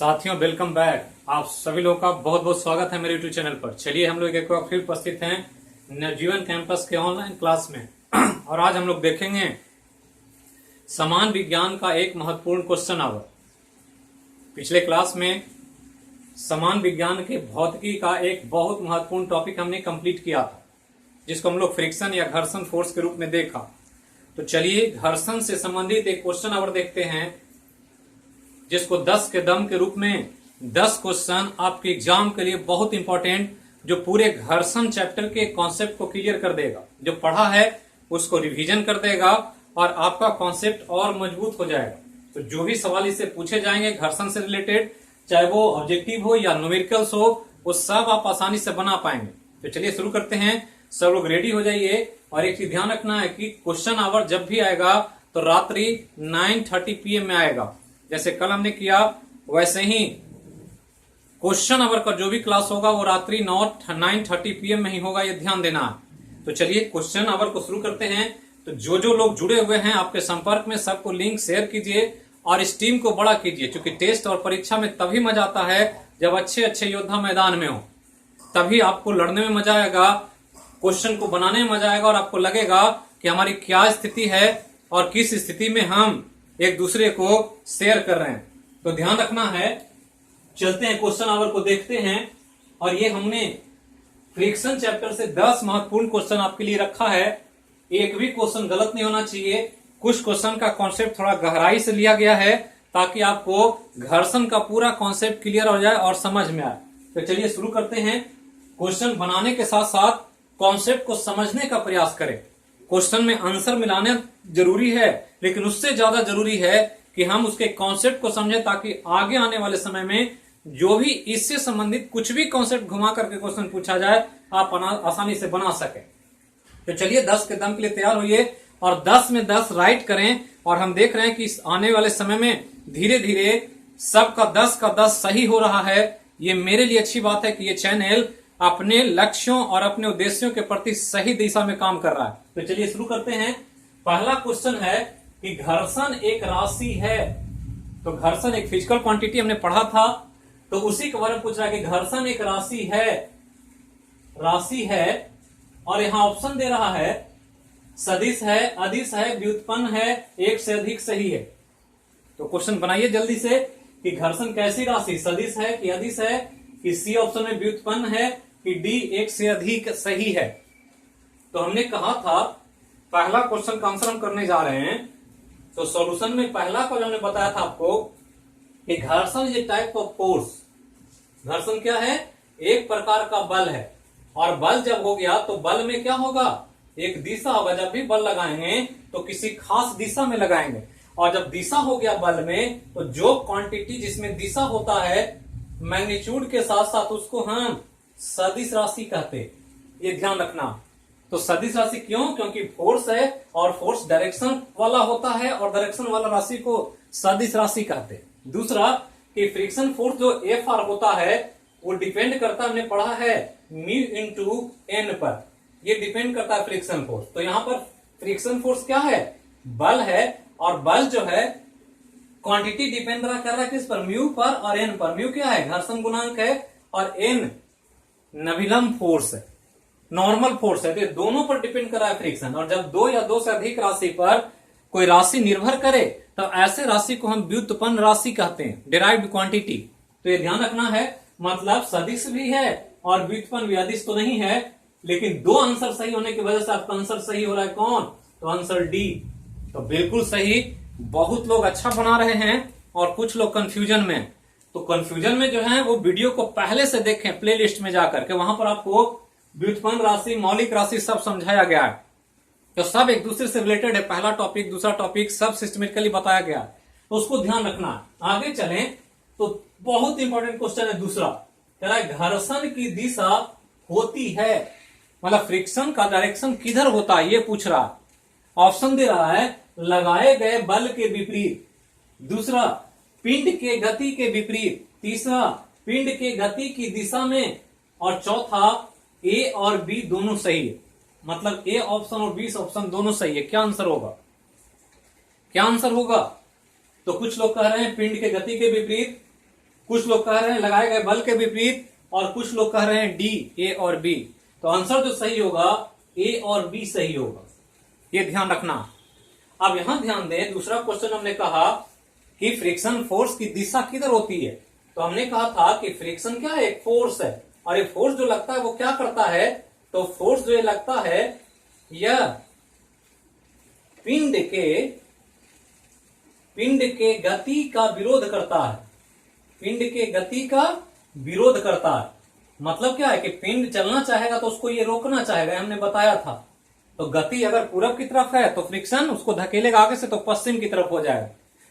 साथियों welcome back. आप सभी लोगों का बहुत बहुत स्वागत है मेरे यूट्यूब चैनल पर। चलिए हम लोग एक बार फिर उपस्थित हैं नवजीवन कैंपस के ऑनलाइन क्लास में और आज हम लोग देखेंगे समान विज्ञान का एक महत्वपूर्ण क्वेश्चन आवर। पिछले क्लास में समान विज्ञान के भौतिकी का एक बहुत महत्वपूर्ण टॉपिक हमने कंप्लीट किया था, जिसको हम लोग फ्रिक्शन या घर्षण फोर्स के रूप में देखा। तो चलिए घर्षण से संबंधित एक क्वेश्चन आवर देखते हैं, जिसको 10 के दम के रूप में 10 क्वेश्चन आपके एग्जाम के लिए बहुत इंपॉर्टेंट, जो पूरे घर्षण चैप्टर के कॉन्सेप्ट को क्लियर कर देगा। जो पढ़ा है उसको रिवीजन कर देगा और आपका कॉन्सेप्ट और मजबूत हो जाएगा। तो जो भी सवाल इससे पूछे जाएंगे घर्षण से रिलेटेड, चाहे वो ऑब्जेक्टिव हो या न्यूमेरिकल्स हो, वो सब आप आसानी से बना पाएंगे। तो चलिए शुरू करते हैं। सब लोग रेडी हो जाइए। और एक चीज ध्यान रखना है कि क्वेश्चन आवर जब भी आएगा तो रात्रि 9:30 PM में आएगा। जैसे कल हमने किया वैसे ही क्वेश्चन आवर का जो भी क्लास होगा वो रात्रि 9:30 PM में ही होगा, ये ध्यान देना है। तो चलिए क्वेश्चन आवर को शुरू करते हैं। तो जो लोग जुड़े हुए हैं आपके संपर्क में, सबको लिंक शेयर कीजिए और इस टीम को बड़ा कीजिए, क्योंकि टेस्ट और परीक्षा में तभी मजा आता है जब अच्छे अच्छे योद्धा मैदान में हो। तभी आपको लड़ने में मजा आएगा, क्वेश्चन को बनाने में मजा आएगा और आपको लगेगा कि हमारी क्या स्थिति है और किस स्थिति में हम एक दूसरे को शेयर कर रहे हैं। तो ध्यान रखना है। चलते हैं क्वेश्चन आवर को देखते हैं। और ये हमने फ्रिक्शन चैप्टर से 10 महत्वपूर्ण क्वेश्चन आपके लिए रखा है। एक भी क्वेश्चन गलत नहीं होना चाहिए। कुछ क्वेश्चन का कॉन्सेप्ट थोड़ा गहराई से लिया गया है ताकि आपको घर्षण का पूरा कॉन्सेप्ट क्लियर हो जाए और समझ में आए। तो चलिए शुरू करते हैं। क्वेश्चन बनाने के साथ साथ कॉन्सेप्ट को समझने का प्रयास करें। क्वेश्चन में आंसर मिलाना जरूरी है, लेकिन उससे ज्यादा जरूरी है कि हम उसके कॉन्सेप्ट को समझें, ताकि आगे आने वाले समय में जो भी इससे संबंधित कुछ भी कॉन्सेप्ट घुमा करके क्वेश्चन पूछा जाए आप आसानी से बना सके। तो चलिए 10 के दम के लिए तैयार होइए और 10 में 10 राइट करें। और हम देख रहे हैं कि आने वाले समय में धीरे धीरे सबका 10 का 10 सही हो रहा है। ये मेरे लिए अच्छी बात है कि ये चैनल अपने लक्ष्यों और अपने उद्देश्यों के प्रति सही दिशा में काम कर रहा है। तो चलिए शुरू करते हैं। पहला क्वेश्चन है कि घर्षण एक राशि है। तो घर्षण एक फिजिकल क्वांटिटी हमने पढ़ा था, तो उसी के बारे में पूछ रहा है कि घर्षण एक राशि है और यहां ऑप्शन दे रहा है सदिश है, अदिश है, व्युत्पन्न है, एक से अधिक सही है। तो क्वेश्चन बनाइए जल्दी से कि घर्षण कैसी राशि, सदिश है कि अदिश है, कि सी ऑप्शन में व्युत्पन्न है, कि डी एक से अधिक सही है। तो हमने कहा था पहला क्वेश्चन का आंसर हम करने जा रहे हैं। तो सॉल्यूशन में पहला क्वेश्चन हमने बताया था आपको कि घर्षण ये टाइप ऑफ फोर्स, घर्षण क्या है, एक प्रकार का बल है। और बल जब हो गया तो बल में क्या होगा, एक दिशा होगा। जब भी बल लगाएंगे तो किसी खास दिशा में लगाएंगे। और जब दिशा हो गया बल में, तो जो क्वांटिटी जिसमें दिशा होता है मैग्नीट्यूड के साथ साथ उसको हम सदिश राशि कहते हैं। ये ध्यान रखना। तो सदिश राशि क्यों, क्योंकि फोर्स है और फोर्स डायरेक्शन वाला होता है और डायरेक्शन वाला राशि को सदिश राशि कहते हैं। दूसरा कि फ्रिक्शन फोर्स जो एफ आर होता है वो डिपेंड करता है, हमने पढ़ा है म्यू इंटू एन पर, ये डिपेंड करता है फ्रिक्शन फोर्स। तो यहां पर फ्रिक्शन फोर्स क्या है, बल है। और बल जो है क्वांटिटी डिपेंड कर रहा है किस पर, म्यू पर और एन पर। म्यू क्या है, घर्षण गुणांक है, और एन नभिलंब फोर्स है, नॉर्मल फोर्स है। तो दोनों पर डिपेंड कर रहा है फ्रिक्शन। और जब दो या दो से अधिक राशि पर कोई राशि निर्भर करे तो ऐसे राशि को हम व्युत्पन्न राशि कहते हैं, डिराइव्ड क्वांटिटी। तो ये ध्यान रखना है। मतलब सदिश भी है और व्युत्पन्न भी, अदिश तो नहीं है। लेकिन दो आंसर सही होने की वजह से आपका आंसर सही हो रहा है कौन, तो आंसर डी। तो बिल्कुल सही। बहुत लोग अच्छा बना रहे हैं और कुछ लोग कंफ्यूजन में। तो कंफ्यूजन में जो है वो वीडियो को पहले से देखें प्लेलिस्ट में जाकर के, वहां पर आपको व्युत्पन्न राशि, मौलिक राशि सब समझाया गया है। तो सब एक दूसरे से रिलेटेड है। पहला टॉपिक, दूसरा टॉपिक सब सिस्टमेटिकली बताया गया है, तो उसको ध्यान रखना है। आगे चलें तो बहुत इंपॉर्टेंट क्वेश्चन है दूसरा। कह रहा है घर्षण की दिशा होती है, मतलब फ्रिक्शन का डायरेक्शन किधर होता है ये पूछ रहा है। ऑप्शन दे रहा है लगाए गए बल के विपरीत, दूसरा पिंड के गति के विपरीत, तीसरा पिंड के गति की दिशा में, और चौथा ए और बी दोनों सही है। मतलब ए ऑप्शन और बी ऑप्शन दोनों सही है। क्या आंसर होगा, क्या आंसर होगा? तो कुछ लोग कह रहे हैं पिंड के गति के विपरीत, कुछ लोग कह रहे हैं लगाए गए बल के विपरीत, और कुछ लोग कह रहे हैं डी, ए और बी। तो आंसर जो सही होगा ए और बी सही होगा, ये ध्यान रखना। अब यहां ध्यान दें, दूसरा क्वेश्चन हमने कहा कि फ्रिक्शन फोर्स की दिशा किधर होती है। तो हमने कहा था कि फ्रिक्शन क्या है, एक फोर्स है, और ये फोर्स जो लगता है वो क्या करता है, तो फोर्स जो ये लगता है यह पिंड के गति का विरोध करता है, पिंड के गति का विरोध करता है। मतलब क्या है कि पिंड चलना चाहेगा तो उसको ये रोकना चाहेगा, हमने बताया था। तो गति अगर पूरब की तरफ है तो फ्रिक्शन उसको धकेलेगा आगे से, तो पश्चिम की तरफ हो जाएगा।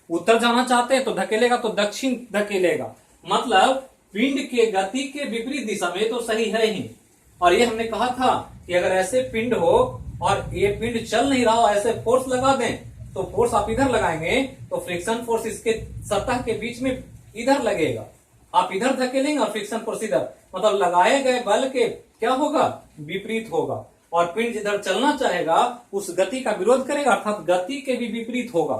उत्तर जाना चाहते हैं तो धकेलेगा तो दक्षिण धकेलेगा। मतलब पिंड के गति के विपरीत दिशा में, तो सही है ही। और ये हमने कहा था कि अगर ऐसे पिंड हो और ये पिंड चल नहीं रहा हो, ऐसे फोर्स लगा दें, तो फोर्स आप इधर लगाएंगे तो फ्रिक्शन फोर्स इसके सतह के बीच में इधर लगेगा, आप इधर धकेलेंगे और फ्रिक्शन फोर्स इधर, मतलब लगाए गए बल के क्या होगा, विपरीत होगा। और पिंड जिधर चलना चाहेगा उस गति का विरोध करेगा, अर्थात गति के भी विपरीत होगा।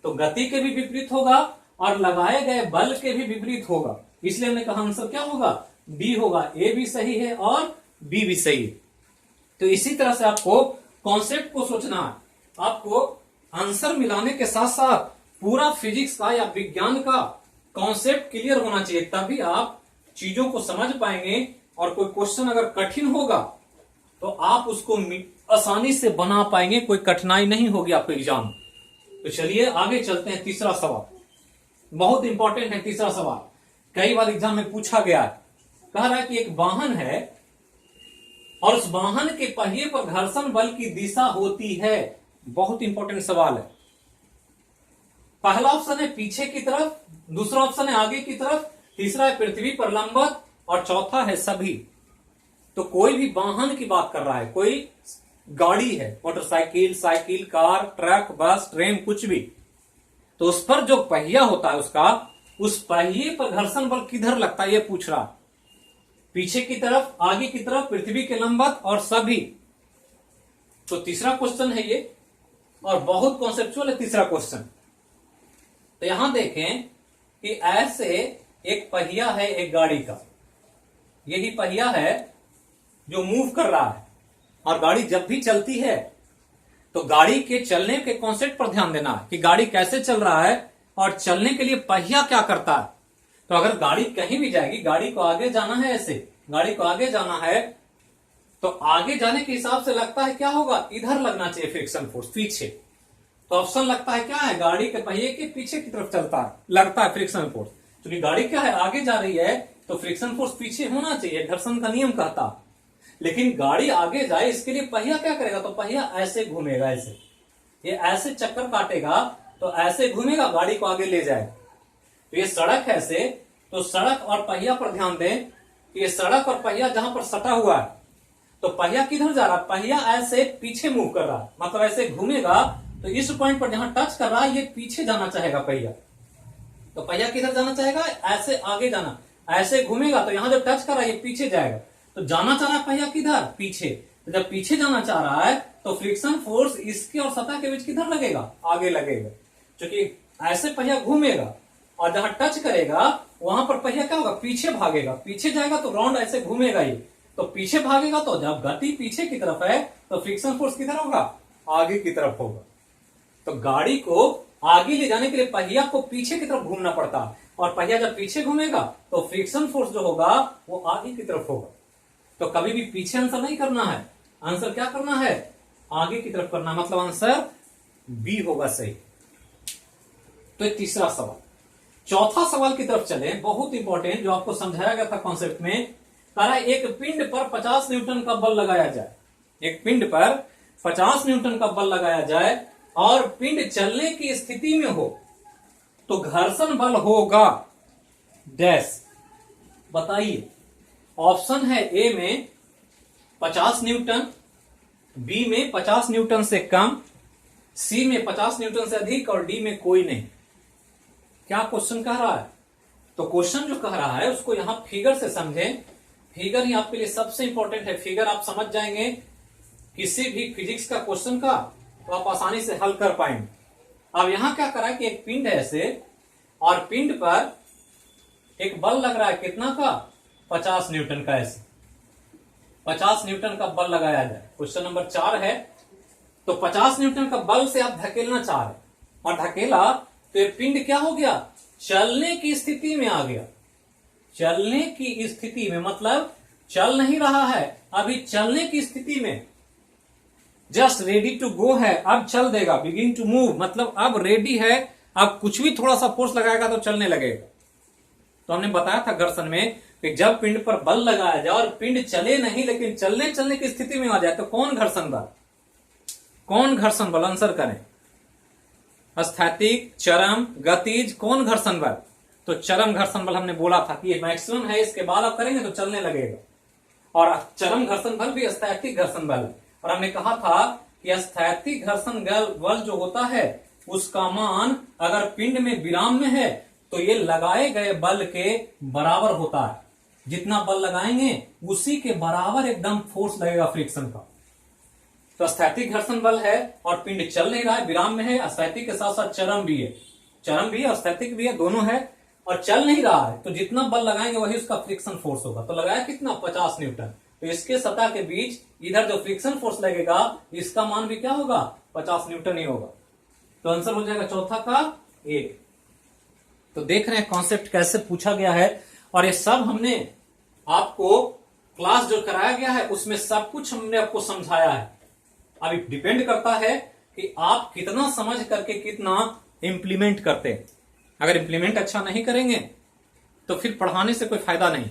तो गति के भी विपरीत होगा और लगाए गए बल के भी विपरीत होगा, इसलिए हमने कहा आंसर क्या होगा, डी होगा। ए भी सही है और बी भी सही है। तो इसी तरह से आपको कॉन्सेप्ट को सोचना है, आपको आंसर मिलाने के साथ साथ पूरा फिजिक्स का या विज्ञान का कॉन्सेप्ट क्लियर होना चाहिए, तभी आप चीजों को समझ पाएंगे। और कोई क्वेश्चन अगर कठिन होगा तो आप उसको आसानी से बना पाएंगे, कोई कठिनाई नहीं होगी आपको एग्जाम। तो चलिए आगे चलते हैं। तीसरा सवाल बहुत इंपॉर्टेंट है। तीसरा सवाल कई बार एग्जाम में पूछा गया है। कह रहा है कि एक वाहन है और उस वाहन के पहिए पर घर्षण बल की दिशा होती है। बहुत इंपॉर्टेंट सवाल है। पहला ऑप्शन है पीछे की तरफ, दूसरा ऑप्शन है आगे की तरफ, तीसरा है पृथ्वी पर लंबवत, और चौथा है सभी। तो कोई भी वाहन की बात कर रहा है, कोई गाड़ी है, मोटरसाइकिल, साइकिल, कार, ट्रक, बस, ट्रेन, कुछ भी, तो उस पर जो पहिया होता है उसका, उस पहिए पर घर्षण बल किधर लगता है ये पूछ रहा। पीछे की तरफ, आगे की तरफ, पृथ्वी के लंबवत और सभी। तो तीसरा क्वेश्चन है ये, और बहुत कॉन्सेप्चुअल है तीसरा क्वेश्चन। तो यहां देखें कि ऐसे एक पहिया है एक गाड़ी का, यही पहिया है जो मूव कर रहा है, और गाड़ी जब भी चलती है तो गाड़ी के चलने के कॉन्सेप्ट पर ध्यान देना है कि गाड़ी कैसे चल रहा है और चलने के लिए पहिया क्या करता है। तो अगर गाड़ी कहीं भी जाएगी, गाड़ी को आगे जाना है, ऐसे गाड़ी को आगे जाना है, तो आगे जाने के हिसाब से लगता है क्या होगा, इधर लगना चाहिए फ्रिक्शन फोर्स, पीछे। तो ऑप्शन लगता है क्या है, गाड़ी के पहिए के पीछे की तरफ चलता है, लगता है फ्रिक्शन फोर्स। क्योंकि गाड़ी क्या है, आगे जा रही है, तो फ्रिक्शन फोर्स पीछे होना चाहिए, घर्षण का नियम कहता। लेकिन गाड़ी आगे जाए इसके लिए पहिया क्या करेगा, तो पहिया ऐसे घूमेगा, ऐसे ये ऐसे चक्कर काटेगा, तो ऐसे घूमेगा, गाड़ी को आगे ले जाएगा। तो ये सड़क है ऐसे, तो सड़क और पहिया पर ध्यान दें कि ये सड़क और पहिया जहां पर सटा हुआ है, तो पहिया किधर जा रहा है, पहिया ऐसे पीछे मूव कर रहा है, मतलब ऐसे घूमेगा। तो इस पॉइंट पर जहां टच कर रहा है ये पीछे जाना चाहेगा पहिया, तो पहिया किधर जाना चाहेगा, ऐसे आगे जाना, ऐसे घूमेगा, तो यहां जो टच कर रहा है ये पीछे जाएगा। तो जाना चाह रहा है पहिया किधर, पीछे। तो जब पीछे जाना चाह रहा है तो फ्रिक्शन फोर्स इसके और सतह के बीच किधर लगेगा, आगे लगेगा। क्योंकि ऐसे पहिया घूमेगा और जहां टच करेगा वहां पर पहिया क्या होगा, पीछे भागेगा, पीछे जाएगा तो राउंड ऐसे घूमेगा ये, तो पीछे भागेगा। तो जब गति पीछे की तरफ है तो फ्रिक्शन फोर्स किधर होगा, आगे की तरफ होगा। तो गाड़ी को आगे ले जाने के लिए पहिया को पीछे की तरफ घूमना पड़ता है, और पहिया जब पीछे घूमेगा तो फ्रिक्शन फोर्स जो होगा वो आगे की तरफ होगा। तो कभी भी पीछे आंसर नहीं करना है, आंसर क्या करना है, आगे की तरफ करना, मतलब आंसर बी होगा सही। तो ये तीसरा सवाल। चौथा सवाल की तरफ चले, बहुत इंपॉर्टेंट, जो आपको समझाया गया था कॉन्सेप्ट में। कहा एक पिंड पर 50 न्यूटन का बल लगाया जाए, एक पिंड पर 50 न्यूटन का बल लगाया जाए और पिंड चलने की स्थिति में हो तो घर्षण बल होगा डैश। बताइए। ऑप्शन है ए में 50 न्यूटन, बी में 50 न्यूटन से कम, सी में 50 न्यूटन से अधिक, और डी में कोई नहीं। क्या क्वेश्चन कह रहा है, तो क्वेश्चन जो कह रहा है उसको यहां फिगर से समझें। फिगर ही आपके लिए सबसे इंपॉर्टेंट है। फिगर आप समझ जाएंगे किसी भी फिजिक्स का क्वेश्चन का, तो आप आसानी से हल कर पाएंगे। अब यहां क्या करा है कि एक पिंड है ऐसे, और पिंड पर एक बल लग रहा है कितना का, 50 न्यूटन का। ऐसे 50 न्यूटन का बल लगाया जाए। क्वेश्चन नंबर 4 है, तो 50 न्यूटन का बल से आप धकेलना चाह रहे और धकेला तो ये पिंड क्या हो गया, चलने की स्थिति में आ गया। चलने की स्थिति में मतलब चल नहीं रहा है, अभी चलने की स्थिति में, जस्ट रेडी टू गो है, अब चल देगा। बिगिन टू मूव मतलब अब रेडी है, अब कुछ भी थोड़ा सा फोर्स लगाएगा तो चलने लगेगा। तो हमने बताया था घर्षण में कि जब पिंड पर बल लगाया जाए और पिंड चले नहीं लेकिन चलने की स्थिति में आ जाए तो कौन घर्षण बल, कौन घर्षण बल, आंसर करें। स्थैतिक, चरम, गतिज, कौन घर्षण बल? तो चरम घर्षण बल हमने बोला था कि ये मैक्सिमम है, इसके बाद आप करेंगे तो चलने लगेगा। और चरम घर्षण बल भी स्थैतिक घर्षण बल है। और हमने कहा था कि स्थैतिक घर्षण बल जो होता है उसका मान अगर पिंड में विराम में है तो ये लगाए गए बल के बराबर होता है। जितना बल लगाएंगे उसी के बराबर एकदम फोर्स लगेगा फ्रिक्शन का। तो स्थैतिक घर्षण बल है और पिंड चल नहीं रहा है, विराम में है। स्थैतिक के साथ साथ चरम भी है, चरम भी है और स्थैतिक भी है, दोनों है और चल नहीं रहा है। तो जितना बल लगाएंगे वही उसका फ्रिक्शन फोर्स होगा। तो लगाया कितना, 50 न्यूटन। तो इसके सतह के बीच इधर जो फ्रिक्शन फोर्स लगेगा इसका मान भी क्या होगा, 50 न्यूटन ही होगा। तो आंसर हो जाएगा चौथा का 1। तो देख रहे हैं कॉन्सेप्ट कैसे पूछा गया है। और ये सब हमने आपको क्लास जो कराया गया है उसमें सब कुछ हमने आपको समझाया है। अभी डिपेंड करता है कि आप कितना समझ करके कितना इंप्लीमेंट करते हैं। अगर इंप्लीमेंट अच्छा नहीं करेंगे तो फिर पढ़ाने से कोई फायदा नहीं।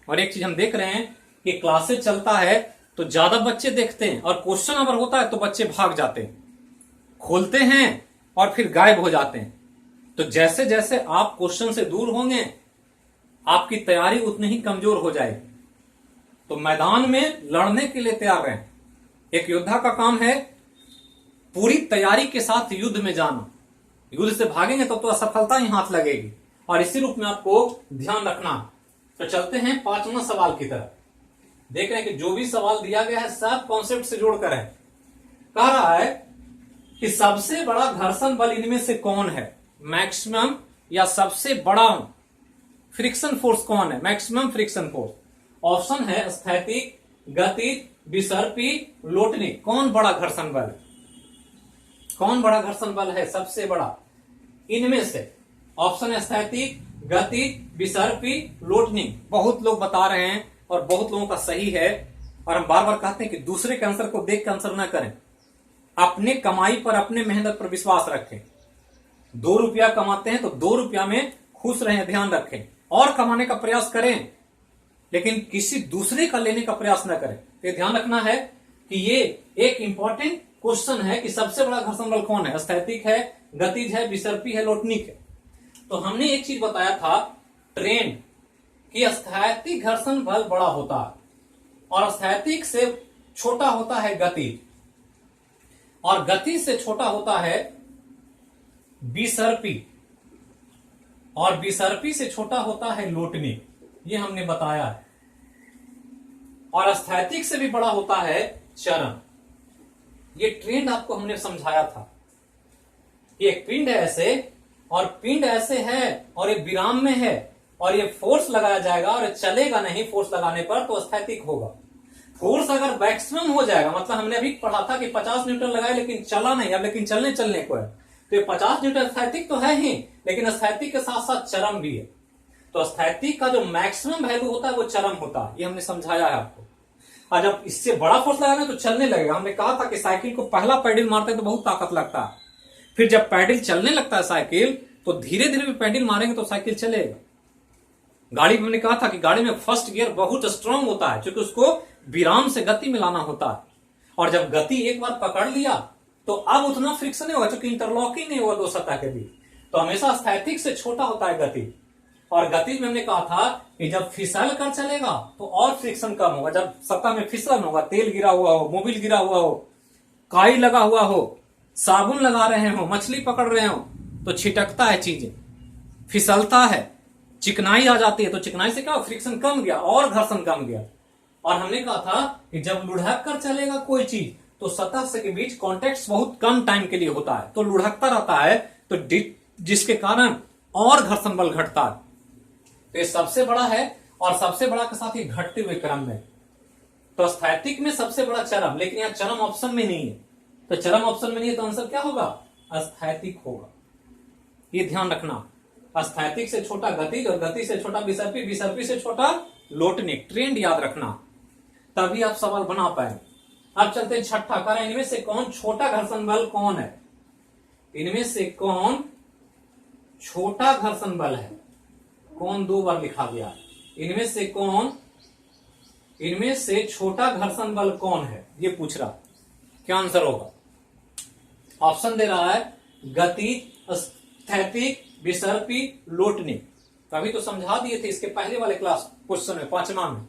और एक चीज हम देख रहे हैं कि क्लासेस चलता है तो ज्यादा बच्चे देखते हैं और क्वेश्चन अगर होता है तो बच्चे भाग जाते हैं, खोलते हैं और फिर गायब हो जाते हैं। तो जैसे जैसे आप क्वेश्चन से दूर होंगे आपकी तैयारी उतनी ही कमजोर हो जाएगी। तो मैदान में लड़ने के लिए तैयार रहें। एक योद्धा का काम है पूरी तैयारी के साथ युद्ध में जाना। युद्ध से भागेंगे तो असफलता ही हाथ लगेगी। और इसी रूप में आपको ध्यान रखना। तो चलते हैं 5वां सवाल की तरफ। देख रहे हैं कि जो भी सवाल दिया गया है सब कॉन्सेप्ट से जोड़कर है। कह रहा है कि सबसे बड़ा घर्षण बल इनमें से कौन है, मैक्सिमम या सबसे बड़ा फ्रिक्शन फोर्स कौन है, मैक्सिमम फ्रिक्शन फोर्स। ऑप्शन है स्थैतिक, गतिज, विसर्पी, लोटनी। कौन बड़ा घर्षण बल है, कौन बड़ा घर्षण बल है सबसे बड़ा इनमें से? ऑप्शन है स्थैतिक, गतिज, विसर्पी, लोटनी। बहुत लोग बता रहे हैं और बहुत लोगों का सही है। और हम बार बार कहते हैं कि दूसरे के आंसर को देख के आंसर ना करें, अपने कमाई पर, अपने मेहनत पर विश्वास रखें। 2 रुपया कमाते हैं तो 2 रुपया में खुश रहें, ध्यान रखें। और कमाने का प्रयास करें लेकिन किसी दूसरे का लेने का प्रयास न करें। तो ध्यान रखना है कि ये एक इंपॉर्टेंट क्वेश्चन है कि सबसे बड़ा घर्षण बल कौन है, स्थैतिक है, गतिज है, विसर्पी है, लोटनिक है। तो हमने एक चीज बताया था ट्रेंड कि स्थैतिक घर्षण बल बड़ा होता है और स्थैतिक से छोटा होता है गतिज और गतिज से छोटा होता है विसर्पी और विसर्पी से छोटा होता है लोटनिक। ये हमने बताया है। और स्थैतिक से भी बड़ा होता है चरम। ये ट्रेंड आपको हमने समझाया था। ये पिंड है ऐसे और पिंड ऐसे है और ये विराम में है और ये फोर्स लगाया जाएगा और ये चलेगा नहीं। फोर्स लगाने पर तो स्थैतिक होगा। फोर्स अगर मैक्सिमम हो जाएगा, मतलब हमने अभी पढ़ा था कि 50 न्यूटन लगाए लेकिन चला नहीं, अब लेकिन चलने को है, तो ये 50 न्यूटन स्थैतिक तो है ही लेकिन स्थैतिक के साथ साथ चरम भी है। तो स्थैतिक का जो मैक्सिमम वैल्यू होता है वो चरम होता है। ये हमने समझाया है आपको। और जब इससे बड़ा फोर्स लगाना तो चलने लगेगा। हमने कहा था कि साइकिल को पहला पैडल मारते हैं तो बहुत ताकत लगता है, फिर जब पैडल चलने लगता है साइकिल तो धीरे धीरे भी पैडल मारेंगे तो साइकिल चलेगा। गाड़ी में हमने कहा था कि गाड़ी में फर्स्ट गियर बहुत स्ट्रांग होता है क्योंकि उसको विराम से गति में लाना होता है। और जब गति एक बार पकड़ लिया तो अब उतना फ्रिक्शन नहीं होगा क्योंकि इंटरलॉकिंग नहीं होगा 2 सतह के बीच। तो हमेशा स्थैतिक से छोटा होता है गति। और गति में हमने कहा था कि जब फिसल कर चलेगा तो और फ्रिक्शन कम होगा। जब सतह में फिसलन होगा, तेल गिरा हुआ हो, मोबिल गिरा हुआ हो, काई लगा हुआ हो, साबुन लगा रहे हो, मछली पकड़ रहे हो तो छिटकता है, चीजें फिसलता है, चिकनाई आ जाती है। तो चिकनाई से क्या फ्रिक्शन कम गया और घर्षण कम गया। और हमने कहा था कि जब लुढ़क कर चलेगा कोई चीज तो सतह से के बीच कॉन्टेक्ट बहुत कम टाइम के लिए होता है, तो लुढ़कता रहता है, तो जिसके कारण और घर्षण बल घटता है। तो ये सबसे बड़ा है और सबसे बड़ा के साथ ये घटते हुए क्रम में। तो स्थैतिक में सबसे बड़ा चरम, लेकिन यहाँ चरम ऑप्शन में नहीं है, तो चरम ऑप्शन में नहीं है तो आंसर क्या होगा? स्थैतिक होगा। ये ध्यान रखना, स्थैतिक से छोटा गतिज और गति से छोटा विसर्पी, विसर्पी से छोटा लोटनिक। ट्रेंड याद रखना, तभी आप सवाल बना पाएंगे। अब चलते हैं छठा, कह रहे इनमें से कौन छोटा घर्षण बल कौन है? इनमें से कौन छोटा घर्षण बल है? कौन दो बार लिखा गया। इनमें से छोटा घर्षण बल कौन है, ये पूछ रहा। क्या आंसर होगा? ऑप्शन दे रहा है गतिज, स्थैतिक, विसर्पी, लोटनिक। कभी तो समझा दिए थे इसके पहले वाले क्लास क्वेश्चन में, 5वां में,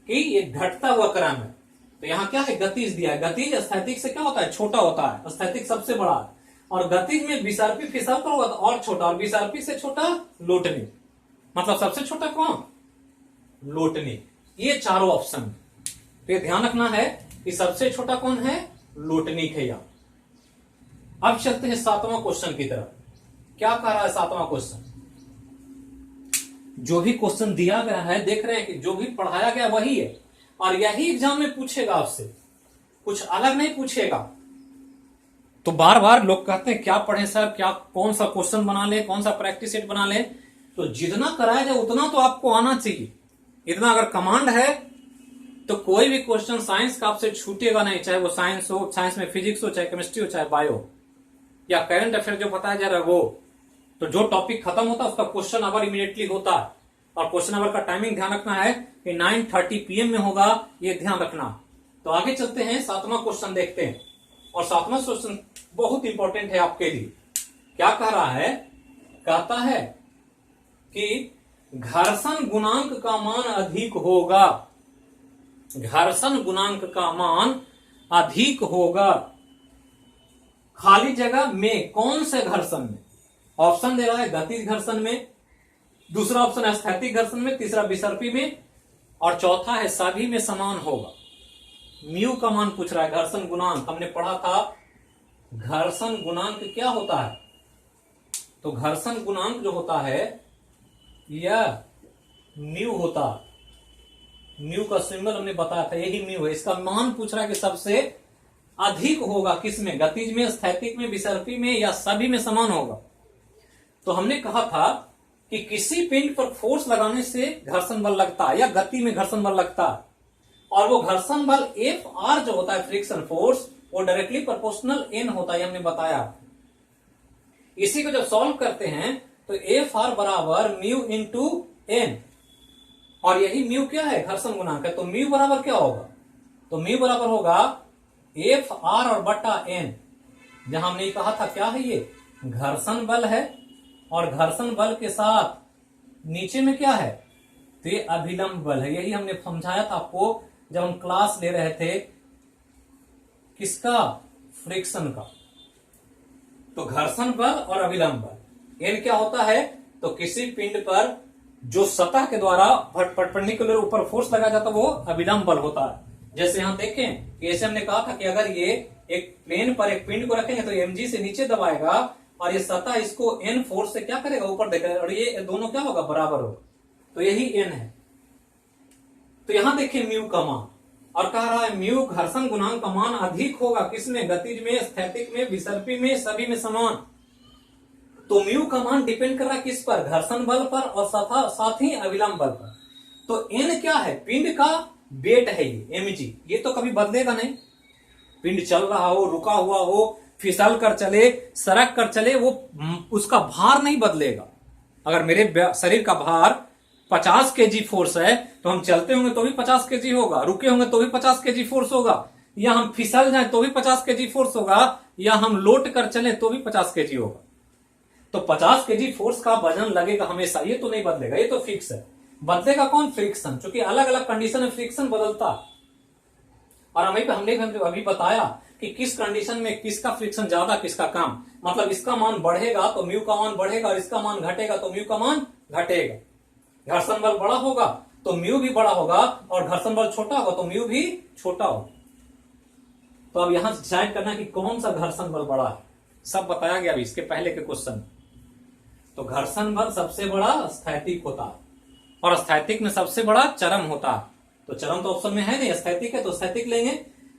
कि ये घटता हुआ क्रम है। तो यहाँ क्या है? गतिज दिया है। गतिज स्थैतिक से क्या होता है? छोटा होता है। स्थैतिक सबसे बड़ा है, और गतिज में विसर्पी फिसल कर होगा तो और छोटा, और विसर्पी से छोटा लोटनिक। मतलब सबसे छोटा कौन? लोटनिक। ये चारों ऑप्शन पे ध्यान रखना है कि सबसे छोटा कौन है? लोटनिक है यहाँ। अब चलते हैं 7वां क्वेश्चन की तरफ। क्या कह रहा है 7वां क्वेश्चन? जो भी क्वेश्चन दिया गया है, देख रहे हैं कि जो भी पढ़ाया गया वही है, और यही एग्जाम में पूछेगा आपसे, कुछ अलग नहीं पूछेगा। तो बार बार लोग कहते हैं क्या पढ़ें सर, क्या कौन सा क्वेश्चन बना ले, कौन सा प्रैक्टिस सेट बना ले। तो जितना कराया जाए उतना तो आपको आना चाहिए। इतना अगर कमांड है तो कोई भी क्वेश्चन साइंस का आपसे छूटेगा नहीं, चाहे वो साइंस हो, साइंस में फिजिक्स हो, चाहे केमिस्ट्री हो, चाहे बायो या करंट अफेयर जो बताया जा रहा है वो। तो जो टॉपिक खत्म होता है उसका क्वेश्चन आवर इमीडिएटली होता है, और क्वेश्चन आवर का टाइमिंग ध्यान रखना है कि 9:30 PM में होगा, ये ध्यान रखना। तो आगे चलते हैं, 7वां क्वेश्चन देखते हैं। और 7वां क्वेश्चन बहुत इंपॉर्टेंट है आपके लिए। क्या कह रहा है? कहता है कि घर्षण गुणांक का मान अधिक होगा। घर्षण गुणांक का मान अधिक होगा खाली जगह में कौन से घर्षण में? ऑप्शन दे रहा है गतिज घर्षण में, दूसरा ऑप्शन है स्थैतिक घर्षण में, तीसरा विसर्पी में, और चौथा है सभी में समान होगा। म्यू का मान पूछ रहा है। घर्षण गुणांक हमने पढ़ा था, घर्षण गुणांक क्या होता है? तो घर्षण गुणांक जो होता है यह म्यू होता। म्यू का सिंबल हमने बताया था, यही म्यू है। इसका मान पूछ रहा है कि सबसे अधिक होगा किसमें? गतिज में, स्थैतिक में, विसर्पी में, या सभी में समान होगा। तो हमने कहा था कि किसी पिंड पर फोर्स लगाने से घर्षण बल लगता है या गति में घर्षण बल लगता है, और वो घर्षण बल Fr जो होता है फ्रिक्शन फोर्स, वो डायरेक्टली प्रोपोर्शनल N होता है, हमने बताया। इसी को जब सॉल्व करते हैं तो Fr बराबर म्यू इंटू N, और यही म्यू क्या है? घर्षण गुणांक है। तो म्यू बराबर क्या होगा? तो म्यू बराबर होगा Fr और बटा N। जहां हमने कहा था क्या है? ये घर्षण बल है, और घर्षण बल के साथ नीचे में क्या है? तो ये अभिलंब बल है। यही हमने समझाया था आपको जब हम क्लास ले रहे थे किसका? फ्रिक्शन का। तो घर्षण बल और अभिलंब बल, एन क्या होता है? तो किसी पिंड पर जो सतह के द्वारा परपेंडिकुलर ऊपर फोर्स लगाया जाता है वो अभिलंब बल होता है। जैसे यहां देखें कि ऐसे हमने कहा था कि अगर ये एक प्लेन पर एक पिंड को रखेंगे तो mg से नीचे दबाएगा, और ये सतह इसको n फोर्स से क्या करेगा? ऊपर देखेगा, और ये दोनों क्या होगा? बराबर होगा। तो यही n है। तो यहां देखिए म्यू का मान, और कह रहा है म्यू घर्षण गुणांक का मान अधिक होगा किसमें? गतिज में, स्थैतिक में, विसर्पी में, सभी में समान। तो म्यू का मान डिपेंड कर रहा है किस पर? घर्षण बल पर, और साथ ही अभिलंब बल पर। तो n क्या है? पिंड का वेट है ये mg, ये तो कभी बदलेगा नहीं। पिंड चल रहा हो, रुका हुआ हो, फिसल कर चले, सरक कर चले, वो उसका भार नहीं बदलेगा। अगर मेरे शरीर का भार 50 kg फोर्स है तो हम चलते होंगे तो भी 50 kg होगा, रुके होंगे तो भी 50 kg फोर्स होगा, या हम फिसल जाए तो भी 50 kg फोर्स होगा, या हम लोट कर चले तो भी 50 kg होगा। तो 50 kg फोर्स का वजन लगेगा हमेशा, ये तो नहीं बदलेगा, ये तो फिक्स है। बदलेगा कौन? फ्रिक्शन, क्योंकि अलग अलग कंडीशन में फ्रिक्शन बदलता। और हमने अभी बताया कि किस कंडीशन में किसका फ्रिक्शन ज्यादा, किसका कम। मतलब इसका मान बढ़ेगा तो म्यू का मान बढ़ेगा, और इसका मान घटेगा तो म्यू का मान घटेगा। घर्षण बल बड़ा होगा तो म्यू भी बड़ा होगा, और घर्षण बल छोटा होगा तो म्यू भी छोटा होगा। तो अब यहां डिसाइड करना कि कौन सा घर्षण बल बड़ा है, सब बताया गया अभी इसके पहले के क्वेश्चन। तो घर्षण बल सबसे बड़ा स्थैतिक होता है, और स्थैतिक में सबसे बड़ा चरम होता है। तो चरम तो ऑप्शन में है नहीं, स्थैतिक है तो स्थैतिक लेंगे।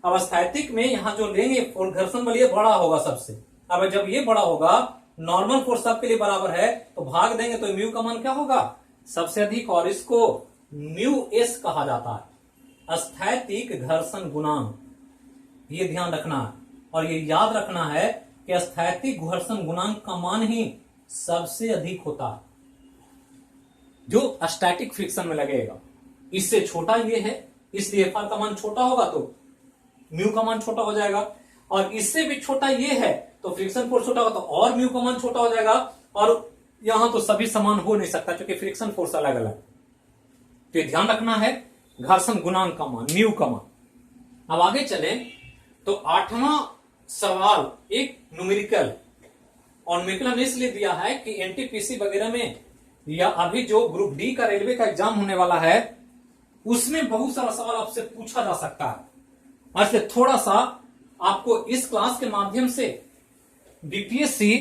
अब स्थैतिक में यहां जो लेंगे घर्षण बल ये बड़ा होगा सबसे। अब जब ये बड़ा होगा, नॉर्मल फोर्स सबके लिए बराबर है, तो भाग देंगे तो म्यू का मान क्या होगा, सबसे अधिक, और इसको म्यू एस कहा जाता है, स्थैतिक घर्षण गुणांक। ये ध्यान रखना है और ये याद रखना है कि स्थैतिक घर्षण गुणांक का मान ही सबसे अधिक होता है जो स्टैटिक फ्रिक्शन में लगेगा। इससे छोटा ये है, इसलिए एफ आर का मान छोटा होगा तो म्यू का मान छोटा हो जाएगा, और इससे भी छोटा ये है तो फ्रिक्शन फोर्स छोटा होगा तो और म्यू का मान छोटा हो जाएगा। और यहां तो सभी समान हो नहीं सकता क्योंकि फ्रिक्शन फोर्स अलग अलग। तो ये ध्यान रखना है घर्षण गुणांक का मान, म्यू का मान। अब आगे चले तो 8वां सवाल एक न्यूमेरिकल, और न्यूमेरिकल हमने इसलिए दिया है कि एनटीपीसी वगैरह में या अभी जो ग्रुप डी का रेलवे का एग्जाम होने वाला है उसमें बहुत सारा सवाल आपसे पूछा जा सकता है। इसलिए थोड़ा सा आपको इस क्लास के माध्यम से बीपीएससी,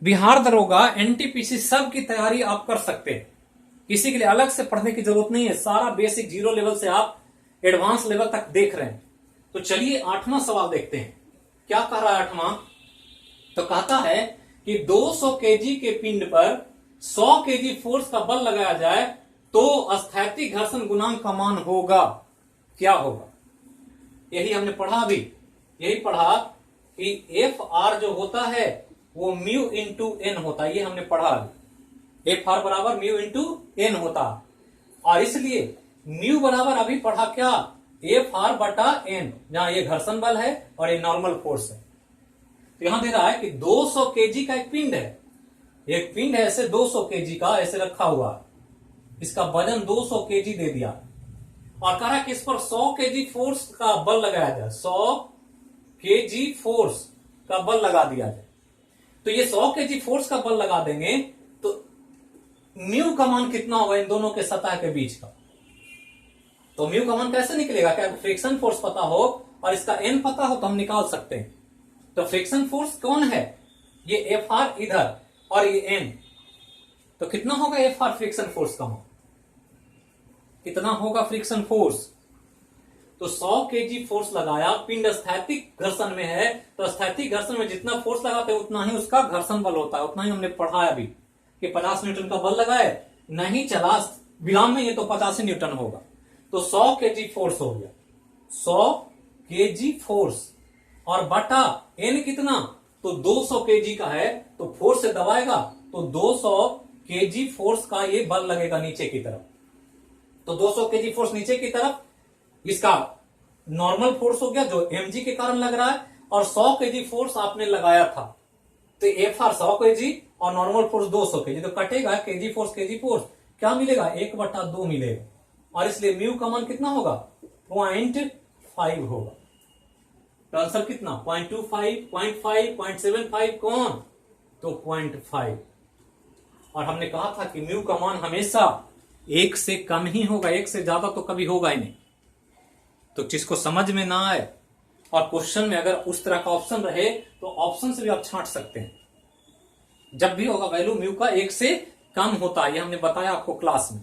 बिहार दरोगा, एनटीपीसी सब की तैयारी आप कर सकते हैं। किसी के लिए अलग से पढ़ने की जरूरत नहीं है, सारा बेसिक जीरो लेवल से आप एडवांस लेवल तक देख रहे हैं। तो चलिए 8वां सवाल देखते हैं क्या कह रहा है 8वां। तो कहता है कि 200 केजी के पिंड पर 100 केजी फोर्स का बल लगाया जाए तो स्थैतिक घर्षण गुणांक का मान होगा, क्या होगा। यही हमने पढ़ा अभी, यही पढ़ा कि एफ आर जो होता है वो म्यू इंटू एन होता है, ये हमने पढ़ा अभी। एफ आर बराबर म्यू इंटू एन होता, और इसलिए म्यू बराबर अभी पढ़ा क्या, एफ आर बटा एन, जहां ये घर्षण बल है और ये नॉर्मल फोर्स है। तो यहां दे रहा है कि 200 केजी का एक पिंड है, एक पिंड है ऐसे 200 केजी का ऐसे रखा हुआ, इसका वजन 200 केजी दे दिया, और कह रहा है कि इस पर 100 केजी फोर्स का बल लगाया जाए, 100 केजी फोर्स का बल लगा दिया जाए। तो ये 100 केजी फोर्स का बल लगा देंगे तो म्यू का मान कितना होगा इन दोनों के सतह के बीच का। तो म्यू का मान कैसे निकलेगा, क्या फ्रिक्शन फोर्स पता हो और इसका एन पता हो तो हम निकाल सकते हैं। तो फ्रिक्शन फोर्स कौन है, ये एफ आर इधर और ये एन, तो कितना होगा एफ आर फ्रिक्शन फोर्स का मान, कितना होगा फ्रिक्शन फोर्स। तो 100 केजी फोर्स लगाया, पिंड स्थैतिक घर्षण में है, तो स्थैतिक घर्षण में जितना फोर्स लगाते हैं उतना ही उसका घर्षण बल होता है। उतना ही हमने पढ़ा है अभी कि 50 न्यूटन का बल लगाए, नहीं चला विराम में, ये तो 85 न्यूटन होगा। तो 100 केजी फोर्स हो गया, 100 केजी फोर्स, और बटा एन कितना, तो 200 केजी का है तो फोर्स से दबाएगा तो 200 केजी फोर्स का ये बल लगेगा नीचे की तरफ। तो 200 केजी फोर्स नीचे की तरफ, इसका नॉर्मल फोर्स हो गया जो mg के कारण लग रहा है, और 100 केजी फोर्स आपने लगाया था, तो एफ आर 100 केजी और नॉर्मल फोर्स 200 केजी, तो कटेगा केजी फोर्स, क्या मिलेगा 1/2 मिलेगा, और इसलिए म्यू का मान कितना होगा 0.5 होगा। तो आंसर कितना 0.25, 0.5, 0.75, कौन, तो 0.5। और हमने कहा था कि म्यू का मान हमेशा 1 से कम ही होगा, 1 से ज्यादा तो कभी होगा ही नहीं। तो जिसको समझ में ना आए और क्वेश्चन में अगर उस तरह का ऑप्शन रहे तो ऑप्शन से भी आप छांट सकते हैं। जब भी होगा वैल्यू म्यू का 1 से कम होता है, ये हमने बताया आपको क्लास में।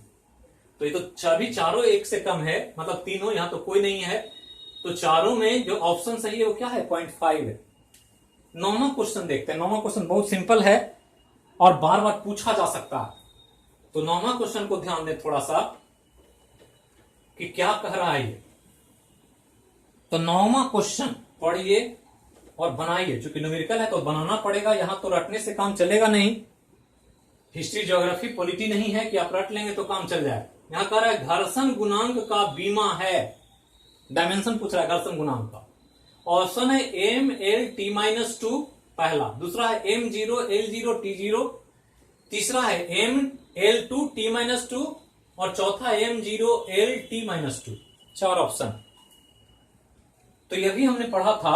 तो ये तो सभी चारों 1 से कम है, मतलब तीनों, यहां तो कोई नहीं है, तो चारों में जो ऑप्शन सही है वो क्या है 0.5 है। 9वां क्वेश्चन देखते हैं। 9वां क्वेश्चन बहुत सिंपल है और बार बार पूछा जा सकता है। तो 9वां क्वेश्चन को ध्यान दें थोड़ा सा कि क्या कह रहा है ये। तो 9वां क्वेश्चन पढ़िए और बनाइए, चूंकि न्यूमेरिकल है तो बनाना पड़ेगा, यहां तो रटने से काम चलेगा नहीं। हिस्ट्री, ज्योग्राफी, पॉलिटी नहीं है कि आप रट लेंगे तो काम चल जाए। यहां कह रहा है घर्षण गुणांक का बीमा है, डायमेंशन पूछ रहा है घर्षण गुणांक का। ऑप्शन है एम एल टी -2 पहला, दूसरा है m0 l0 t0, तीसरा है m l2 t -2 और चौथा m0 l t -2। 4 ऑप्शन। तो यह भी हमने पढ़ा था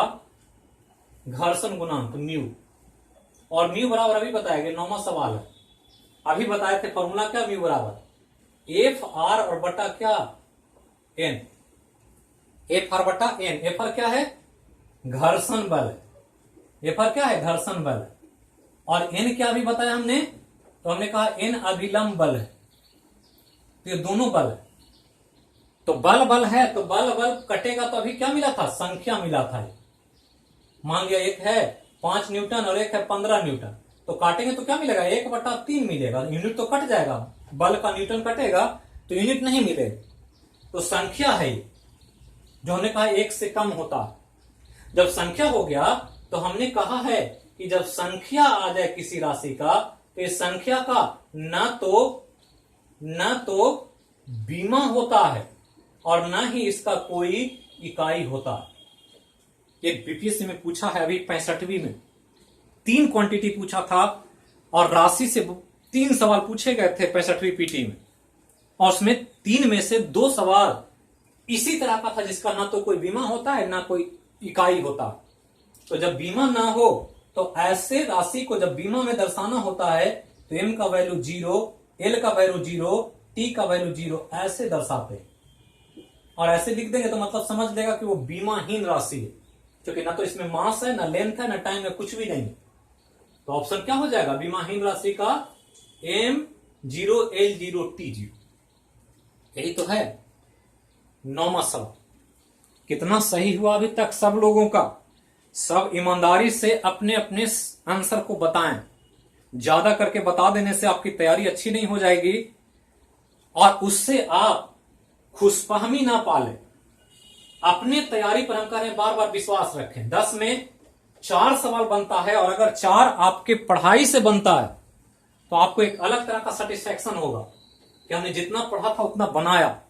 घर्षण गुणांक म्यू, और म्यू बराबर अभी बताया गया 9वां सवाल है, अभी बताए थे फॉर्मूला क्या, म्यू बराबर एफ आर और बटा क्या एन, एफ आर बटा एन। एफ आर क्या है घर्षण बल है, एफ आर क्या है घर्षण बल है, और एन क्या भी बताया हमने, तो हमने कहा एन अभिलंब बल है। तो ये दोनों बल है। तो बल बल है तो बल बल कटेगा तो अभी क्या मिला था, संख्या मिला था। मान लिया एक है 5 न्यूटन और एक है 15 न्यूटन, तो काटेंगे तो क्या मिलेगा, 1/3 मिलेगा। यूनिट तो कट जाएगा, बल का न्यूटन कटेगा तो यूनिट नहीं मिलेगा। तो संख्या है ये, जो हमने कहा 1 से कम होता है। जब संख्या हो गया तो हमने कहा है कि जब संख्या आ जाए किसी राशि का, तो इस संख्या का न तो बीमा होता है और न ही इसका कोई इकाई होता है। एक बीपीएससी में पूछा है अभी 65वीं में, 3 क्वांटिटी पूछा था और राशि से 3 सवाल पूछे गए थे 65वीं पीटी में, और उसमें 3 में से 2 सवाल इसी तरह का था जिसका ना तो कोई बीमा होता है ना कोई इकाई होता। तो जब बीमा ना हो तो ऐसे राशि को जब बीमा में दर्शाना होता है तो एम का वैल्यू 0, एल का वैल्यू 0, टी का वैल्यू 0 ऐसे दर्शाते हैं। और ऐसे लिख देंगे तो मतलब समझ लेगा कि वो बीमाहीन राशि है, क्योंकि ना तो इसमें मास है, ना लेंथ है, ना टाइम है, कुछ भी नहीं। तो ऑप्शन क्या हो जाएगा बीमाहीन राशि का, M0 L0 T0। यही तो है 9वां सवाल। कितना सही हुआ अभी तक सब लोगों का? सब ईमानदारी से अपने अपने आंसर को बताएं। ज्यादा करके बता देने से आपकी तैयारी अच्छी नहीं हो जाएगी और उससे आप खुशफहमी ना पाले। अपने तैयारी पर हम कह रहे हैं बार बार विश्वास रखें। 10 में 4 सवाल बनता है और अगर 4 आपके पढ़ाई से बनता है तो आपको एक अलग तरह का सेटिस्फेक्शन होगा कि हमने जितना पढ़ा था उतना बनाया।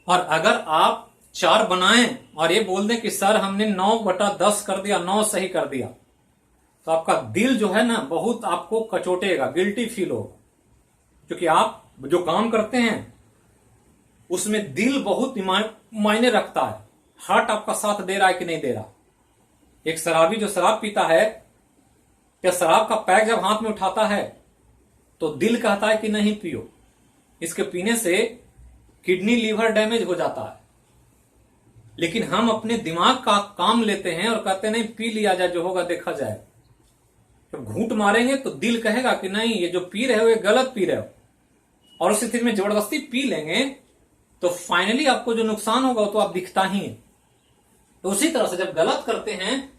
और अगर आप 4 बनाएं और ये बोल दें कि सर हमने 9/10 कर दिया, 9 सही कर दिया, तो आपका दिल जो है ना बहुत आपको कचोटेगा, गिल्टी फील होगा। क्योंकि आप जो काम करते हैं उसमें दिल बहुत मायने रखता है। हार्ट आपका साथ दे रहा है कि नहीं दे रहा। एक शराबी जो शराब पीता है, क्या शराब का पैक जब हाथ में उठाता है तो दिल कहता है कि नहीं पियो, इसके पीने से किडनी लीवर डैमेज हो जाता है। लेकिन हम अपने दिमाग का काम लेते हैं और कहते नहीं पी लिया जाए, जो होगा देखा जाए। जब घूंट मारेंगे तो दिल कहेगा कि नहीं ये जो पी रहे हो ये गलत पी रहे हो, और उस स्थिति में जबरदस्ती पी लेंगे तो फाइनली आपको जो नुकसान होगा वो तो आप दिखता ही है। तो उसी तरह से जब गलत करते हैं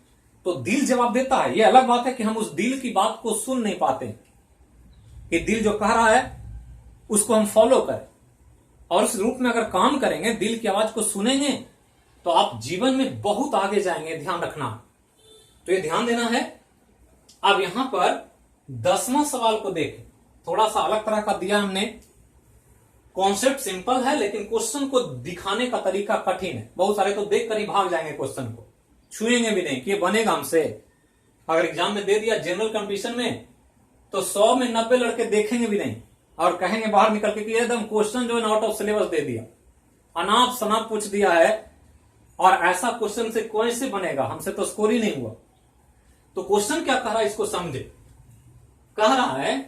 तो दिल जवाब देता है। ये अलग बात है कि हम उस दिल की बात को सुन नहीं पाते कि दिल जो कह रहा है उसको हम फॉलो करें और उस रूप में अगर काम करेंगे, दिल की आवाज को सुनेंगे, तो आप जीवन में बहुत आगे जाएंगे। ध्यान रखना, तो ये ध्यान देना है। अब यहां पर 10वां सवाल को देखें, थोड़ा सा अलग तरह का दिया हमने। कॉन्सेप्ट सिंपल है लेकिन क्वेश्चन को दिखाने का तरीका कठिन है। बहुत सारे तो देख कर ही भाग जाएंगे, क्वेश्चन को छुएंगे भी नहीं कि ये बनेगा हमसे। अगर एग्जाम में दे दिया जनरल कंपटीशन में तो 100 में 90 लड़के देखेंगे भी नहीं और कहेंगे बाहर निकल के कि एकदम क्वेश्चन जो है आउट ऑफ सिलेबस दे दिया, अनाप शनाप पूछ दिया है, और ऐसा क्वेश्चन से कौन से बनेगा, हमसे तो स्कोर ही नहीं हुआ। तो क्वेश्चन क्या कह रहा है इसको समझे। कह रहा है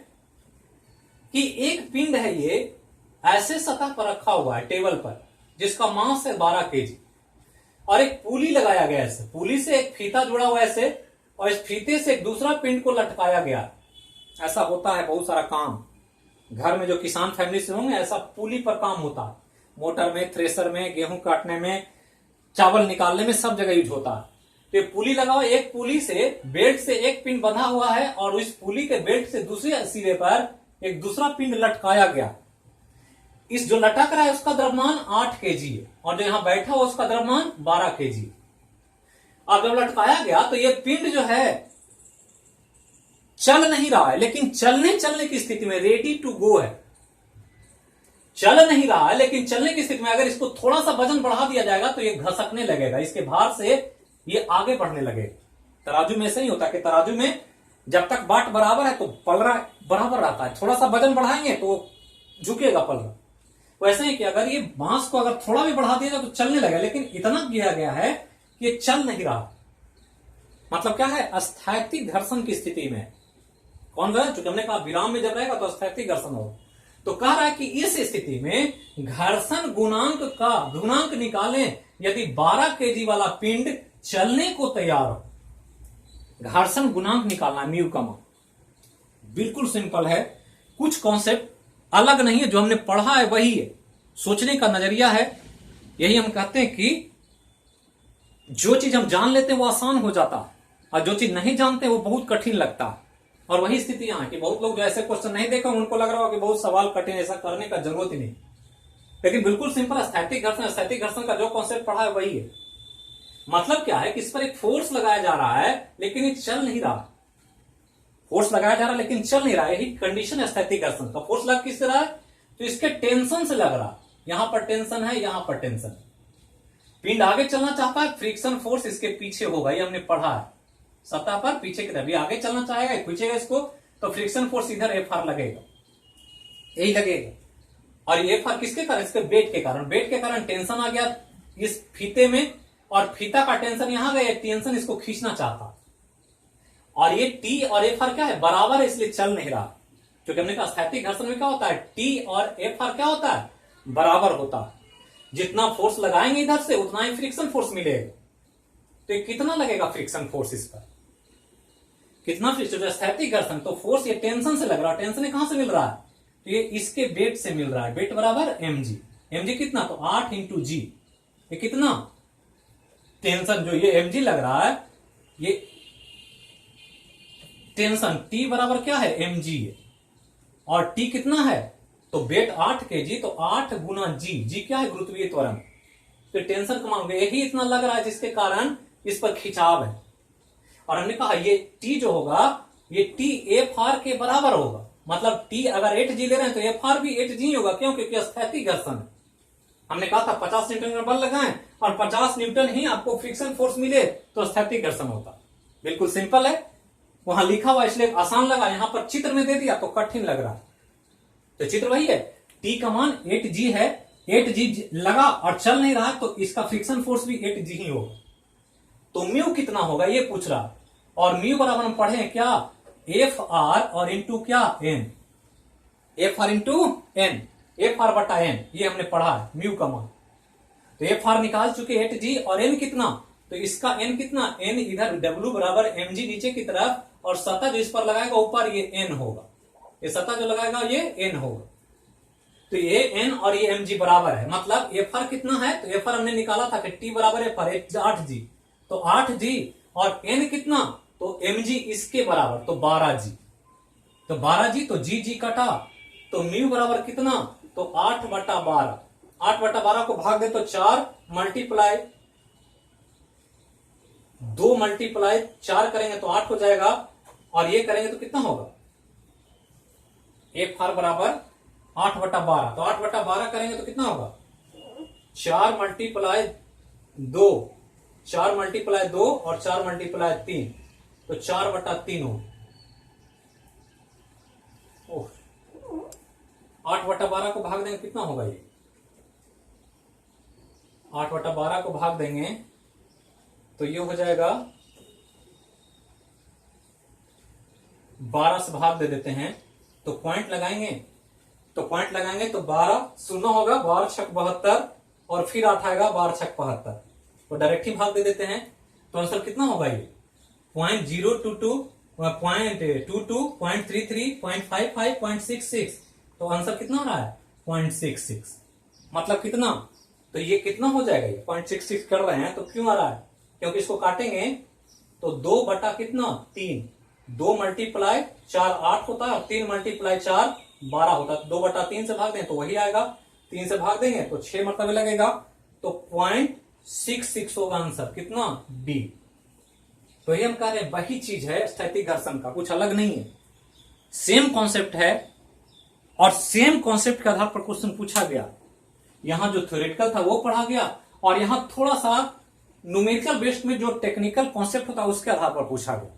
कि एक पिंड है, ये ऐसे सतह पर रखा हुआ है टेबल पर, जिसका मास है 12 kg, और एक पुली लगाया गया है। पुली से एक फीता जुड़ा हुआ है ऐसे, और इस फीते से एक दूसरा पिंड को लटकाया गया। ऐसा होता है बहुत सारा काम घर में, जो किसान फैमिली से होंगे ऐसा पुली पर काम होता है। मोटर में, थ्रेसर में, गेहूं काटने में, चावल निकालने में, सब जगह यूज होता है। तो ये पुली लगा हुआ, एक पुली से बेल्ट से एक पिंड बंधा हुआ है और इस पुली के बेल्ट से दूसरे सिरे पर एक दूसरा पिंड लटकाया गया। इस जो लटक रहा है उसका द्रव्यमान 8 kg है और जो यहां बैठा हुआ उसका द्रव्यमान 12 kg। अब जब लटकाया गया तो ये पिंड जो है चल नहीं रहा है, लेकिन चलने की स्थिति में रेडी टू गो है। चल नहीं रहा है लेकिन चलने की स्थिति में अगर इसको थोड़ा सा वजन बढ़ा दिया जाएगा तो ये घसकने लगेगा, इसके भार से ये आगे बढ़ने लगेगा। तराजू में ऐसे नहीं होता कि तराजू में जब तक बाट बराबर है तो पलड़ा बराबर रहता है, थोड़ा सा वजन बढ़ाएंगे तो झुकेगा पलड़ा। वैसे ही कि अगर ये बांस को अगर थोड़ा भी बढ़ा दिया तो चलने लगेगा, लेकिन इतना किया गया है कि ये चल नहीं रहा। मतलब क्या है, स्थैतिक घर्षण की स्थिति में। कौन गया, चूंकि हमने कहा विराम में जब रहेगा तो स्थैतिक घर्षण होगा। तो कह रहा है कि इस स्थिति में घर्षण गुणांक का गुणांक निकालें यदि 12 kg वाला पिंड चलने को तैयार हो। घर्षण गुणांक निकालना म्यू का मान बिल्कुल सिंपल है। कुछ कॉन्सेप्ट अलग नहीं है, जो हमने पढ़ा है वही है, सोचने का नजरिया है। यही हम कहते हैं कि जो चीज हम जान लेते हैं वो आसान हो जाता, और जो चीज नहीं जानते वो बहुत कठिन लगता। और वही स्थिति यहां है कि बहुत लोग जो ऐसे क्वेश्चन नहीं देखा उनको लग रहा हो कि बहुत सवाल कठिन, ऐसा करने का जरूरत ही नहीं। लेकिन बिल्कुल सिंपल, स्थैतिक घर्षण का जो कॉन्सेप्ट पढ़ा है वही है। मतलब क्या है कि इस पर एक फोर्स लगाया जा रहा है लेकिन ये चल नहीं रहा। फोर्स लगाया जा रहा है लेकिन चल नहीं रहा है, यही कंडीशन है स्थैतिक घर्षण का। फोर्स लग किस रहा है? तो इसके टेंशन से लग रहा। यहां पर टेंशन है, यहां पर टेंशन। पिंड आगे चलना चाहता है, फ्रिक्शन फोर्स इसके पीछे होगा, ये हमने पढ़ा है। सतह पर पीछे की तरफ ये आगे चलना चाहेगा, खींचेगा इसको, तो फ्रिक्शन फोर्स इधर एफ आर लगेगा, यही लगेगा। और ये एफ आर किसके कारण? इसके वेट के कारण। वेट के कारण टेंशन आ गया इस फीते में, और फीता का टेंशन यहां गया, टेंशन इसको खींचना चाहता। और ये टी और एफ आर क्या है? बराबर है, इसलिए चल नहीं रहा। क्योंकि हमने कहा स्थैतिक घर्षण में क्या होता है? टी और एफ आर क्या होता है? बराबर होता है। जितना फोर्स लगाएंगे इधर से उतना ही फ्रिक्शन फोर्स मिलेगा। तो ये कितना लगेगा फ्रिक्शन फोर्स इस पर? कितना फ्रिक्शन? स्थैतिक घर्षण तो फोर्स ये टेंशन से लग रहा है। टेंशन कहां से मिल रहा है? तो ये इसके वेट से मिल रहा है। वेट बराबर mg। mg कितना? तो 8 इंटू जी। ये कितना? टेंशन जो ये mg लग रहा है, ये टेंशन t बराबर क्या है? mg है। और t कितना है? तो वेट 8 kg, तो 8 गुना जी। जी क्या है? गुरुत्वीय त्वरण। तो टेंशन का मान यही इतना लग रहा है जिसके कारण इस पर खिंचाव है। और हमने कहा ये टी जो होगा ये टी एफ आर के बराबर होगा। मतलब टी अगर 8g ले रहे हैं तो एफ आर भी 8g होगा। क्यों? क्योंकि स्थैतिक घर्षण है। हमने कहा था 50 न्यूटन का बल लगाएं और 50 न्यूटन ही आपको फ्रिक्शन फोर्स मिले तो स्थैतिक घर्षण होता। बिल्कुल सिंपल है, वहां लिखा हुआ इसलिए आसान लगा, यहां पर चित्र में दे दिया तो कठिन लग रहा है। तो चित्र वही है, टी का मान 8g है, 8g लगा और चल नहीं रहा तो इसका फ्रिक्शन फोर्स भी 8g ही होगा। तो म्यू कितना होगा ये पूछ रहा। और म्यू बराबर हम पढ़े क्या? एफ आर और इंटू क्या? N. F R into N, F R बटा एन, ये हमने पढ़ा है म्यू का मान। तो एफ आर निकाल चुके 8g, और एन कितना? तो इसका एन कितना? एन इधर डब्ल्यू बराबर mg नीचे की तरफ, और सतह जो इस पर लगाएगा ऊपर ये एन होगा। ये सतह जो लगाएगा ये एन होगा। तो ये एन और ये mg बराबर है। मतलब एफ आर कितना है? तो एफ आर हमने निकाला था कि टी बराबर एफ आर 8g, तो 8g, और एन कितना? तो mg इसके बराबर, तो 12g। तो 12g, तो जी कटा, तो म्यू बराबर कितना? तो 8/12। 8/12 को भाग दे तो 4 मल्टीप्लाई 2 मल्टीप्लाई 4 करेंगे तो 8 हो जाएगा, और ये करेंगे तो कितना होगा? एफ आर बराबर 8/12। तो 8/12 करेंगे तो कितना होगा? 4 मल्टीप्लाई 2, 4 मल्टीप्लाई 2 और 4 मल्टीप्लाई 3, तो 4/3 हो। 8/12 को भाग देंगे कितना होगा? ये 8/12 को भाग देंगे तो ये हो जाएगा 12 से भाग दे देते हैं तो पॉइंट लगाएंगे, तो पॉइंट लगाएंगे तो 12 शून्य होगा, 12 छक 72, और फिर 8 आएगा 12 छक 75। तो डायरेक्ट ही भाग दे देते हैं तो आंसर कितना होगा? ये 0.022, 0.22, 0.33, 0.55, 0.66। तो आंसर कितना हो रहा है? 0.66। मतलब कितना? तो ये कितना हो जाएगा? ये 0.66 कर रहे हैं तो क्यों आ रहा है? क्योंकि इसको काटेंगे तो 2 बटा कितना? 3। 2 मल्टीप्लाई 4 8 होता है, और 3 मल्टीप्लाई 4 12 होता है। 2/3 से भाग दें तो वही आएगा, 3 से भाग देंगे तो 6 मरतबे लगेगा, तो 0.66 होगा आंसर। कितना? डी। तो ये हम कह रहे हैं वही चीज है स्थैतिक घर्षण का, कुछ अलग नहीं है, सेम कॉन्सेप्ट है। और सेम कॉन्सेप्ट के आधार पर क्वेश्चन पूछा गया। यहां जो थ्योरेटिकल था वो पढ़ा गया, और यहां थोड़ा सा न्यूमेरिकल बेस्ड में जो टेक्निकल कॉन्सेप्ट होता है उसके आधार पर पूछा गया।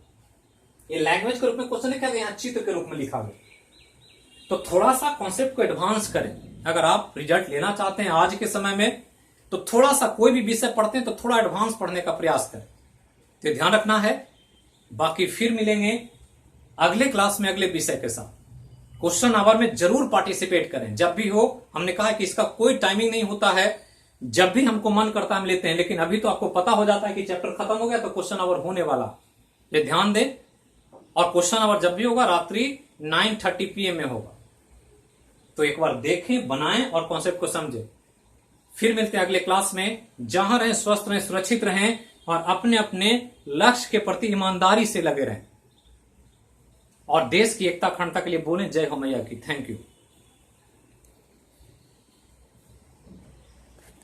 ये लैंग्वेज के रूप में क्वेश्चन लिखा गया, यहाँ चित्र के रूप में लिखा गया। तो थोड़ा सा कॉन्सेप्ट को एडवांस करें। अगर आप रिजल्ट लेना चाहते हैं आज के समय में, तो थोड़ा सा कोई भी विषय पढ़ते हैं तो थोड़ा एडवांस पढ़ने का प्रयास करें। तो ध्यान रखना है। बाकी फिर मिलेंगे अगले क्लास में अगले विषय के साथ। क्वेश्चन आवर में जरूर पार्टिसिपेट करें जब भी हो। हमने कहा कि इसका कोई टाइमिंग नहीं होता है, जब भी हमको मन करता है हम लेते हैं। लेकिन अभी तो आपको पता हो जाता है कि चैप्टर खत्म हो गया तो क्वेश्चन आवर होने वाला, ये ध्यान दें। और क्वेश्चन आवर जब भी होगा रात्रि 9:30 PM में होगा। तो एक बार देखें, बनाएं और कॉन्सेप्ट को समझें। फिर मिलते हैं अगले क्लास में। जहां रहें, स्वस्थ रहें, सुरक्षित रहें और अपने अपने लक्ष्य के प्रति ईमानदारी से लगे रहें और देश की एकता अखंडता के लिए बोलें जय हो मैया की। Thank you.